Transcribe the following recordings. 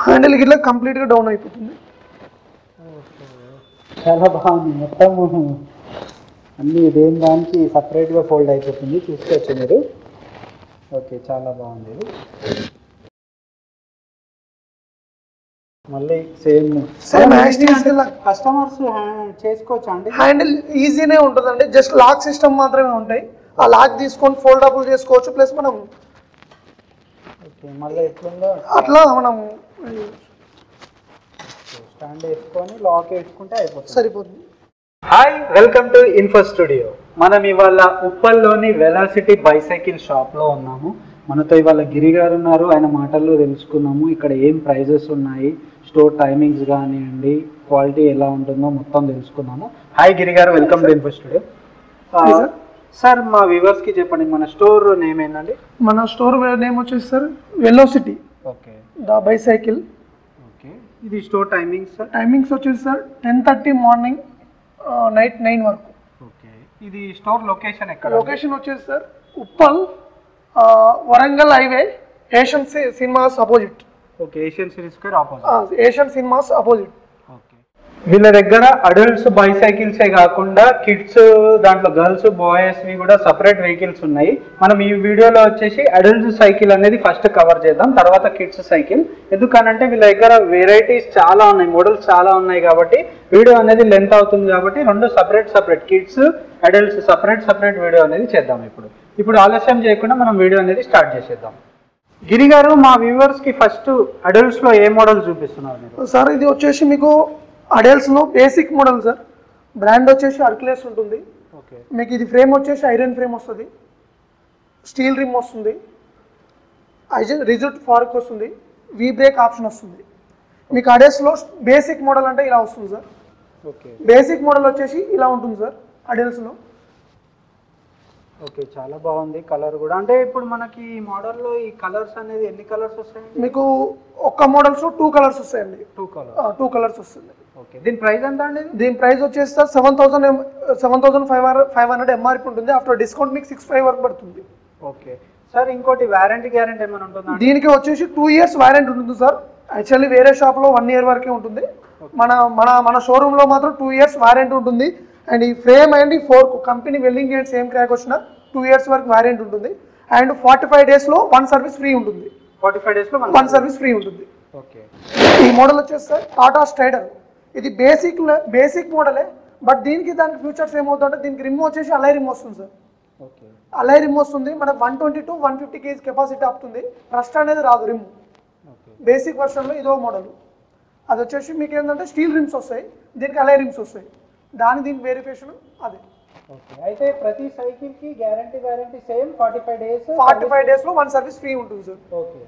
Handle గిట్లా కంప్లీట్గా down అయిపోతుంది. చాలా బాగుంది. మొత్తం అన్నీ దేని దానికి సపరేట్గా ఫోల్డ్ అయిపోతుంది, చూసుకోవచ్చు మీరు. ఓకే, చాలా బాగుంది. మళ్ళీ సేమ్ కస్టమర్స్ చేసుకోవచ్చు అండి. హ్యాండిల్ ఈజీనే ఉంటుందండి, జస్ట్ లాక్ సిస్టమ్ మాత్రమే ఉంటాయి. ఆ లాక్ తీసుకొని ఫోల్డబుల్ చేసుకోవచ్చు. ప్లస్ మనం ఓకే మళ్ళీ ఎట్లుందో అట్లా మనం స్టాండ్ వేసుకొని లాక్ వేసుకుంటే అయిపోతుంది, సరిపోతుంది. Hi, welcome to info studio. మనం ఇవాళ ఉప్పల్లోని వెలాసిటీ బైసైకిల్ షాప్లో ఉన్నాము. మనతో ఇవాళ గిరి గారు ఉన్నారు. ఆయన మాటల్లో తెలుసుకున్నాము ఇక్కడ ఏం ప్రైజెస్ ఉన్నాయి, స్టోర్ టైమింగ్స్ కానివ్వండి, క్వాలిటీ ఎలా ఉంటుందో మొత్తం తెలుసుకున్నాము. హాయ్ గిరి గారు, welcome to info studio. Sir మా వ్యూవర్స్కి చెప్పండి, మన స్టోర్ నేమ్ ఏంటండి? మన స్టోర్ నేమ్ వచ్చేసి sir velocity okay the bicycle. Okay, ఇది స్టోర్ టైమింగ్స్ సార్? టైమింగ్స్ వచ్చేసి సార్ 10:30 మార్నింగ్ నైట్ 9 వరకు. ఓకే, ఇది స్టోర్ లొకేషన్ ఎక్కడ? లొకేషన్ వచ్చేసి sir Uppal Warangal highway, Asian cinemas opposite. Okay, Asian series square opposite. Asian cinemas opposite. Okay, వీళ్ళ దగ్గర adults బైసైకిల్సే కాకుండా kids, దాంట్లో గర్ల్స్ బాయ్స్వి కూడా సపరేట్ వెహికల్స్ ఉన్నాయి. మనం ఈ వీడియోలో వచ్చేసి అడల్ట్స్ సైకిల్ అనేది ఫస్ట్ కవర్ చేద్దాం, తర్వాత కిడ్స్ సైకిల్. ఎందుకనంటే వీళ్ళ దగ్గర వెరైటీస్ చాలా ఉన్నాయి, మోడల్స్ చాలా ఉన్నాయి కాబట్టి వీడియో అనేది లెంత్ అవుతుంది. కాబట్టి రెండు separate kids adults separate video అనేది చేద్దాం. ఇప్పుడు ఆలస్యం చేయకుండా మనం వీడియో అనేది స్టార్ట్ చేసేద్దాం. గిరి గారు, మా వ్యూవర్స్ కి ఫస్ట్ అడల్ట్స్ లో ఏ మోడల్ చూపిస్తున్నారు మీరు? సార్ ఇది వచ్చేసి మీకు అడల్ట్స్ లో బేసిక్ మోడల్ సార్. బ్రాండ్ వచ్చేసి అర్క్యులస్ ఉంటుంది. ఓకే, మీకు ఇది ఫ్రేమ్ వచ్చేసి ఐరన్ ఫ్రేమ్ వస్తుంది, స్టీల్ రిమ్ వస్తుంది, రిజిడ్ ఫార్క్ వస్తుంది, వీ బ్రేక్ ఆప్షన్ వస్తుంది. మీకు అడల్ట్స్ లో బేసిక్ మోడల్ అంటే ఇలా వస్తుంది సార్. ఓకే, బేసిక్ మోడల్ వచ్చేసి ఇలా ఉంటుంది సార్ అడల్ట్స్ లో. ఓకే, చాలా బాగుంది. కలర్ కూడా అంటే ఇప్పుడు మనకి ఈ మోడల్లో ఈ కలర్స్ అనేది ఎన్ని కలర్స్ వస్తాయండి? మీకు ఒక్క మోడల్స్ 2 కలర్స్ వస్తాయండి. 2 కలర్స్ వస్తుంది. ఓకే, దీని ప్రైస్ ఎంత అండి? దీని ప్రైస్ వచ్చేసి సార్ 7,500 ఎంఆర్పి ఉంటుంది. ఆఫ్టర్ డిస్కౌంట్ మీకు 6,500 వరకు పడుతుంది. ఓకే సార్, ఇంకోటి వారంటీ గ్యారెంటీ ఏమైనా ఉంటుందా? దీనికి వచ్చేసి 2 ఇయర్స్ వారంటీ ఉంటుంది సార్. యాక్చువల్లీ వేరే షాప్లో 1 ఇయర్ వరకే ఉంటుంది. మన షోరూంలో మాత్రం 2 ఇయర్స్ వారంటీ ఉంటుంది. అండ్ ఈ ఫ్రేమ్ అండ్ ఈ fork company welding and same crack వచ్చిన 2 ఇయర్స్ వరకు వారంటీ ఉంటుంది. అండ్ 45 డేస్లో 1 సర్వీస్ ఫ్రీ ఉంటుంది. 45 డేస్లో 1 సర్వీస్ ఫ్రీ ఉంటుంది. ఓకే, ఈ మోడల్ వచ్చేసి సార్ టాటా స్ట్రైడర్. ఇది బేసిక్ మోడలే, బట్ దానికి ఫ్యూచర్స్ ఏమవుతుందంటే దీనికి రిమ్ వచ్చేసి అలై రిమ్ వస్తుంది సార్. ఓకే, అలై రిమ్ వస్తుంది. మనకు 120 to 150 kg కెపాసిటీ ఆపుతుంది. రస్ట్ అనేది రాదు రిమ్. బేసిక్ వర్షన్లో ఇదో మోడల్. అది వచ్చేసి మీకు ఏంటంటే స్టీల్ రిమ్స్ వస్తాయి, దీనికి అలై రిమ్స్ వస్తాయి. దీనికి వెరిఫికేషన్ అదే. ఓకే, అయితే ప్రతి సైకిల్ కి గ్యారంటీ సేమ్ 45 డేస్లో 1 సర్వీస్ ఫ్రీ ఉంటుంది సార్. ఓకే,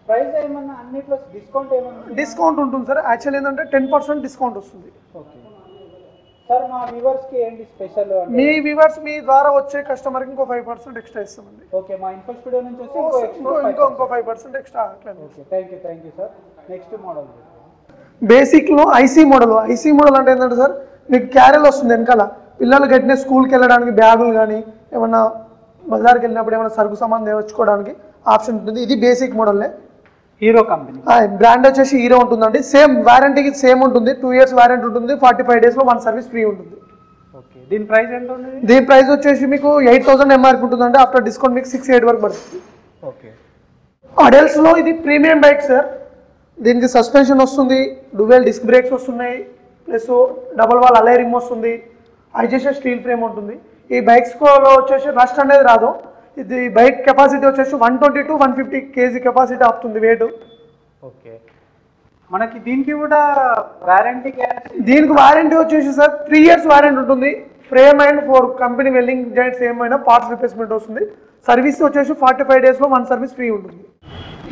ప్రైస్ ఏమన్నా అన్నిట్లో డిస్కౌంట్ ఏమన్నా? డిస్కౌంట్ ఉంటుంది సార్. యాక్చువల్లీ ఏంటంటే 10% డిస్కౌంట్ వస్తుంది. ఓకే సార్, మా వ్యూవర్స్ కి ఏంటి స్పెషల్? మీ వ్యూవర్స్ మీ ద్వారా వచ్చే కస్టమర్కి ఇంకో 5% ఎక్స్ట్రా ఇస్తామండి. ఓకే, మా ఇన్ఫో స్టూడియో నుంచి వచ్చి ఇంకో 5% extra. Okay, thank you sir. Next model బేసిక్లో ఐసీ మోడల్ అంటే ఏంటంటే సార్ మీకు క్యారెల్ వస్తుంది వెనకాల. పిల్లలు గట్టిన స్కూల్కి వెళ్ళడానికి బ్యాగులు కానీ ఏమన్నా బజార్కి వెళ్ళినప్పుడు ఏమైనా సరుకు సామాన్ తెచ్చుకోవడానికి ఆప్షన్ ఉంటుంది. ఇది బేసిక్ మోడల్లే. హీరో కంపెనీ బ్రాండ్ వచ్చేసి హీరో ఉంటుందండి. సేమ్ వారంటీకి సేమ్ ఉంటుంది. 2 ఇయర్స్ వారంటీ ఉంటుంది. 45 డేస్లో 1 సర్వీస్ ఫ్రీ ఉంటుంది. ఓకే, దీని ప్రైస్ ఎంత ఉంది? దీని ప్రైస్ వచ్చేసి మీకు 8,000 ఎంఆర్పి ఉంటుందండి. ఆఫ్టర్ డిస్కౌంట్ మీకు 6,800 వరకు పడుతుంది. ఓకే, అడల్ట్స్లో ఇది ప్రీమియం బైక్ సార్. దీనికి సస్పెన్షన్ వస్తుంది, డ్యూయల్ డిస్క్ బ్రేక్స్ వస్తున్నాయి, ప్లస్ డబల్ వాల్ అలై రిమ్ వస్తుంది, ఐజేసే స్టీల్ ఫ్రేమ్ ఉంటుంది. ఈ బైక్స్లో వచ్చేసి రస్ట్ అనేది రాదు. ఇది బైక్ కెపాసిటీ వచ్చేసి 120 to 150 kg కెపాసిటీ ఆపుతుంది వెయిట్. ఓకే, మనకి దీనికి కూడా వారంటీ గ్యారెంటీ? దీనికి వారంటీ వచ్చేసి సార్ 3 ఇయర్స్ వారంటీ ఉంటుంది. Frame and fork company welding joints ఏమైనా పార్ట్స్ రిప్లేస్మెంట్ వస్తుంది. సర్వీస్ వచ్చేసి 45 డేస్లో 1 సర్వీస్ ఫ్రీ ఉంటుంది.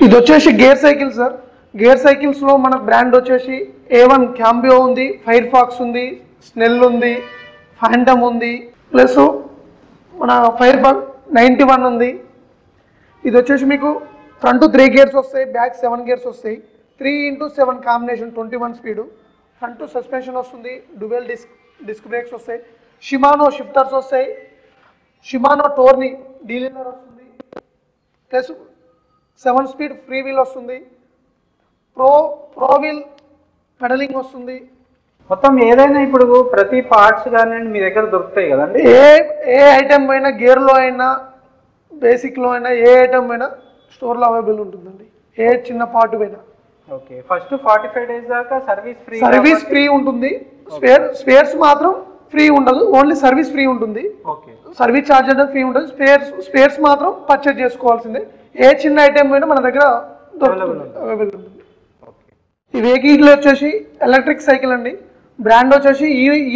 ఇది వచ్చేసి గేర్ సైకిల్ సార్. గేర్ సైకిల్స్లో మనకు బ్రాండ్ వచ్చేసి A1 క్యాంబియో ఉంది, ఫైర్ ఫాక్స్ ఉంది, స్నెల్ ఉంది, ఫ్యాంటమ్ ఉంది, ప్లస్ మన ఫైర్ 91 ఉంది. ఇది వచ్చేసి మీకు ఫ్రంట్ 3 గేర్స్ వస్తాయి, బ్యాక్ 7 గేర్స్ వస్తాయి. 3x7 combination 21 speed. Front suspension వస్తుంది, డ్యూయల్ డిస్క్ బ్రేక్స్ వస్తాయి, షిమానో షిఫ్టర్స్ వస్తాయి, షిమానో టోర్ని డీలినర్ వస్తుంది, ప్లస్ 7 స్పీడ్ ఫ్రీ వీల్ వస్తుంది, ప్రో ప్రోవిల్ పెడలింగ్ వస్తుంది. మొత్తం ఏదైనా ఇప్పుడు ప్రతి పార్ట్స్ కానీ మీ దగ్గర దొరుకుతాయి కదండి. ఏ ఐటమ్ అయినా గేర్లో అయినా బేసిక్లో అయినా ఏ ఐటమ్ అయినా స్టోర్లో అవైలబుల్ ఉంటుందండి. ఏ చిన్న పార్ట్ అయినా. ఓకే, ఫస్ట్ 45 days దాకా సర్వీస్ ఫ్రీ ఉంటుంది. స్పేర్స్ మాత్రం ఫ్రీ ఉండదు, ఓన్లీ సర్వీస్ ఫ్రీ ఉంటుంది. ఓకే, సర్వీస్ ఛార్జ్ అనేది ఫ్రీ ఉంటుంది. స్పేర్స్ మాత్రం పర్చేజ్ చేసుకోవాల్సిందే. ఏ చిన్న ఐటమ్ అయినా మన దగ్గర అవైలబుల్ ఉంటుంది. ఈ వెహికల్ వచ్చేసి ఎలక్ట్రిక్ సైకిల్ అండి. బ్రాండ్ వచ్చేసి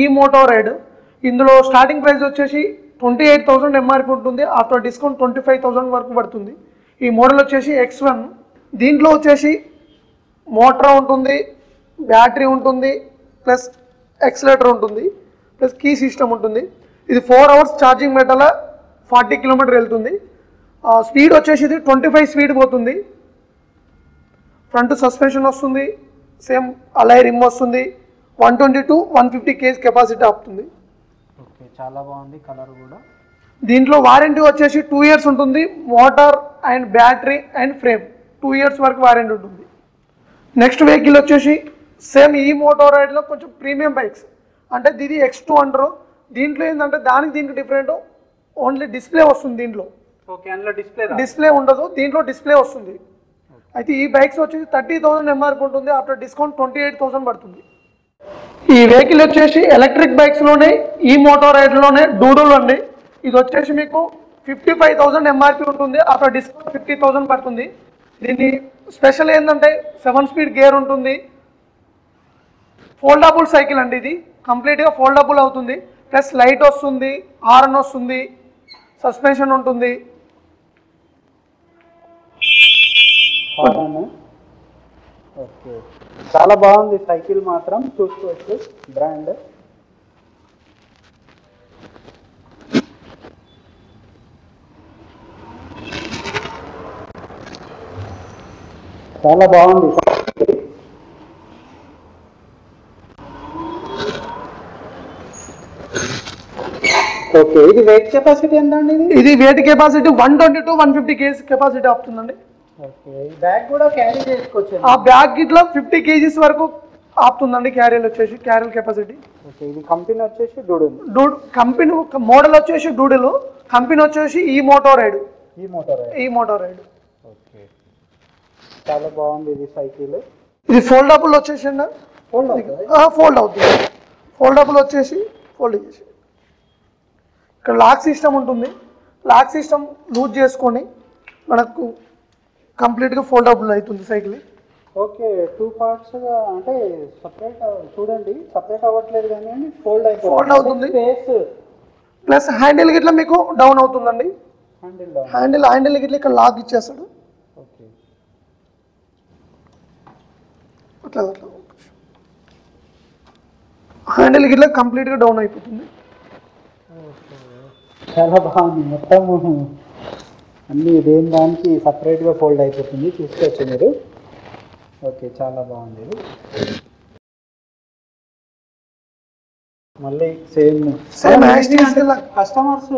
ఈ మోటో రైడ్. ఇందులో స్టార్టింగ్ ప్రైస్ వచ్చేసి 28,000 ఎంఆర్పి ఉంటుంది. ఆఫ్టర్ డిస్కౌంట్ 25,000 వరకు పడుతుంది. ఈ మోడల్ వచ్చేసి X1. దీంట్లో వచ్చేసి మోటార్ ఉంటుంది, బ్యాటరీ ఉంటుంది, ప్లస్ ఎక్సలేటర్ ఉంటుంది, ప్లస్ కీ సిస్టమ్ ఉంటుంది. ఇది 4 hours ఛార్జింగ్ మెటల్ 40 km వెళ్తుంది. స్పీడ్ వచ్చేసి ఇది 25 స్పీడ్ పోతుంది. ఫ్రంట్ సస్పెన్షన్ వస్తుంది, సేమ్ అలాయ్ రిమ్ వస్తుంది. 120 to 150 kg కెపాసిటీ ఆపుతుంది. ఓకే, చాలా బాగుంది కలర్ కూడా. దీంట్లో వారంటీ వచ్చేసి 2 years ఉంటుంది. Motor and battery and frame 2 years వరకు వారంటీ ఉంటుంది. నెక్స్ట్ వెహికల్ వచ్చేసి సేమ్ ఈ మోటార్ రైడ్లో కొంచెం ప్రీమియం బైక్స్, అంటే ఇది X2 అంటారు. దీంట్లో ఏంటంటే దీనికి డిఫరెంట్, ఓన్లీ డిస్ప్లే వస్తుంది దీంట్లో. ఓకే, అందులో డిస్ప్లే ఉండదు, దీంట్లో డిస్ప్లే వస్తుంది. అయితే ఈ బైక్స్ వచ్చేసి 30,000 ఎంఆర్పి ఉంటుంది. ఆఫ్టర్ డిస్కౌంట్ 28,000 పడుతుంది. ఈ వెహికల్ వచ్చేసి ఎలక్ట్రిక్ బైక్స్లోనే ఈ మోటార్ రైడ్లోనే డూడల్ అండి. ఇది వచ్చేసి మీకు 55,000 ఎంఆర్పి ఉంటుంది. ఆఫ్టర్ డిస్కౌంట్ 50,000 పడుతుంది. దీన్ని స్పెషల్ ఏంటంటే 7 speed గేర్ ఉంటుంది. ఫోల్డబుల్ సైకిల్ అండి. ఇది కంప్లీట్గా ఫోల్డబుల్ అవుతుంది. ప్లస్ లైట్ వస్తుంది, హార్న్ వస్తుంది, సస్పెన్షన్ ఉంటుంది. ఓకే, చాలా బాగుంది సైకిల్ మాత్రం, చూసుకోవచ్చు బ్రాండ్. చాలా బాగుంది. ఓకే, ఇది వెయిట్ కెపాసిటీ ఎంత అండి? ఇది weight capacity 120 to 150 kg capacity ఆపుతుందండి. ఓకే, బ్యాగ్ కూడా క్యారీ చేసుకోవచ్చు. ఆ బ్యాగ్ ఇట్లా 50 kgs వరకు ఆపుతుందండి. క్యారియల్ వచ్చేసి క్యారియల్ కెపాసిటీ. ఓకే, ఇది కంపెనీ వచ్చేసి డూడ్. కంపెనీ మోడల్ వచ్చేసి డూడల్, కంపెనీ వచ్చేసి ఈ మోటో రైడ్. ఓకే, చాలా బాగుంది ఇది సైకిల్. ఇది ఫోల్డబుల్ వచ్చేసి ఫోల్డ్ అవుతుంది. ఫోల్డబుల్ వచ్చేసి ఫోల్డ్ చేసి ఇక్కడ లాక్ సిస్టమ్ ఉంటుంది. లాక్ సిస్టమ్ లూజ్ చేసుకొని మనకు కంప్లీట్గా ఫోల్డబుల్ అవుతుంది సైకిల్. ఓకే, 2 parts అంటే సపరేట్, చూడండి సపరేట్ అవ్వట్లేదు కానీ ఫోల్డ్ అవుతుంది. ప్లస్ హ్యాండిల్ గిట్లా మీకు డౌన్ అవుతుందండి. హ్యాండిల్ గిట్లా ఇక్కడ లాక్ ఇచ్చేస్తాడు. ఓకే, అట్లా హ్యాండిల్ గిట్లా కంప్లీట్గా డౌన్ అయిపోతుంది. చాలా బాగుంది. మొత్తం అన్నీ దేని దానికి సపరేట్గా ఫోల్డ్ అయిపోతుంది, చూసుకోవచ్చు మీరు. ఓకే, చాలా బాగుంది. మళ్ళీ సేమ్ కస్టమర్స్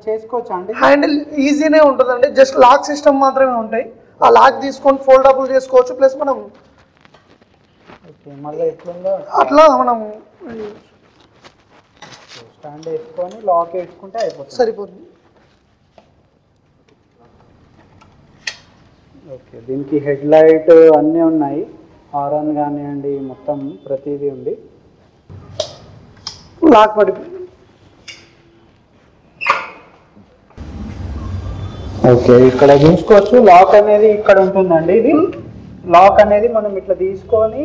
చేసుకోవచ్చు అండి. హ్యాండిల్ ఈజీనే ఉంటుందండి. జస్ట్ లాక్ సిస్టమ్ మాత్రమే ఉంటాయి. ఆ లాక్ తీసుకొని ఫోల్డబుల్ చేసుకోవచ్చు. ప్లస్ మనం ఓకే, మళ్ళీ ఎట్లుందో అట్లా మనం స్టాండ్ వేసుకొని లాక్ వేసుకుంటే అయిపోతుంది, సరిపోతుంది. ఓకే, దీనికి హెడ్ లైట్ అన్నీ ఉన్నాయి, హారన్ కానివ్వండి, మొత్తం ప్రతిదీ ఉంది. లాక్ పడిపోయింది. ఓకే, ఇక్కడ చూసుకోవచ్చు లాక్ అనేది ఇక్కడ ఉంటుందండి. ఇది లాక్ అనేది మనం ఇట్లా తీసుకొని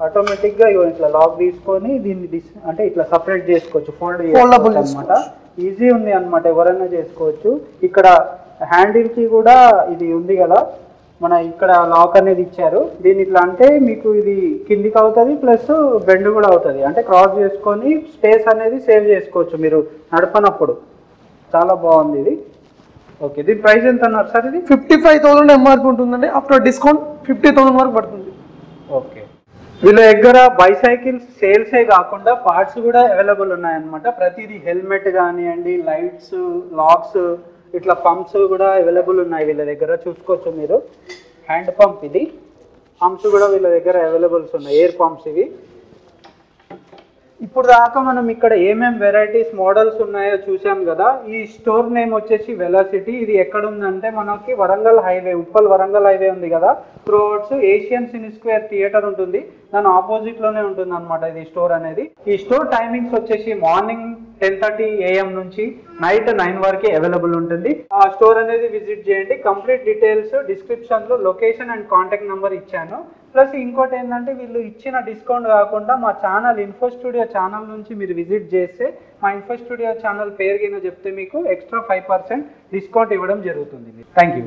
ఆటోమేటిక్గా ఇట్లా లాక్ తీసుకొని దీన్ని అంటే ఇట్లా సపరేట్ చేసుకోవచ్చు, ఫోల్డబుల్ అనమాట. ఈజీ ఉంది అనమాట, ఎవరైనా చేసుకోవచ్చు. ఇక్కడ హ్యాండిల్కి కూడా ఇది ఉంది కదా, మన ఇక్కడ లాక్ అనేది ఇచ్చారు. దీన్ని ఇట్లా అంటే మీకు ఇది కిందికి అవుతుంది, ప్లస్ బెండ్ కూడా అవుతుంది. అంటే క్రాస్ చేసుకొని స్పేస్ అనేది సేవ్ చేసుకోవచ్చు మీరు నడపనప్పుడు. చాలా బాగుంది ఇది. ఓకే, దీని ప్రైస్ ఎంత అన్నారు సార్? ఇది 55,000 ఎంఆర్పి ఉంటుందండి. ఆఫ్టర్ డిస్కౌంట్ 50,000 వరకు పడుతుంది. ఓకే, వీళ్ళ దగ్గర బైసైకిల్స్ సేల్సే కాకుండా పార్ట్స్ కూడా అవైలబుల్ ఉన్నాయన్నమాట. ప్రతిదీ హెల్మెట్ కానివ్వండి, లైట్స్, లాక్స్, ఇట్లా పంప్స్ కూడా అవైలబుల్ ఉన్నాయి వీళ్ళ దగ్గర, చూసుకోవచ్చు మీరు. హ్యాండ్ పంప్ ఇది. పంప్స్ కూడా వీళ్ళ దగ్గర అవైలబుల్స్ ఉన్నాయి, ఎయిర్ పంప్స్ ఇవి. ఇప్పుడు దాకా మనం ఇక్కడ ఏమేం వెరైటీస్ మోడల్స్ ఉన్నాయో చూసాం కదా. ఈ స్టోర్ నేమ్ వచ్చేసి వెలాసిటీ. ఇది ఎక్కడ ఉందంటే మనకి వరంగల్ హైవే, ఉప్పల్ వరంగల్ హైవే ఉంది కదా, త్రూఅవుట్స్ ఏషియన్ సినీ స్క్వేర్ థియేటర్ ఉంటుంది, దాని ఆపోజిట్ లోనే ఉంటుంది అనమాట ఇది స్టోర్ అనేది. ఈ స్టోర్ టైమింగ్స్ వచ్చేసి మార్నింగ్ 10:30 AM నుంచి నైట్ 9 వరకు అవైలబుల్ ఉంటుంది. ఆ స్టోర్ అనేది విజిట్ చేయండి. కంప్లీట్ డీటెయిల్స్ డిస్క్రిప్షన్ లో లొకేషన్ అండ్ కాంటాక్ట్ నెంబర్ ఇచ్చాను. ప్లస్ ఇంకోటి ఏంటంటే వీళ్ళు ఇచ్చిన డిస్కౌంట్ కాకుండా మా ఛానల్ ఇన్ఫో స్టూడియో ఛానల్ నుంచి మీరు విజిట్ చేస్తే, మా ఇన్ఫో స్టూడియో ఛానల్ పేరు కింద చెప్తే మీకు ఎక్స్ట్రా 5% డిస్కౌంట్ ఇవ్వడం జరుగుతుంది. Thank you.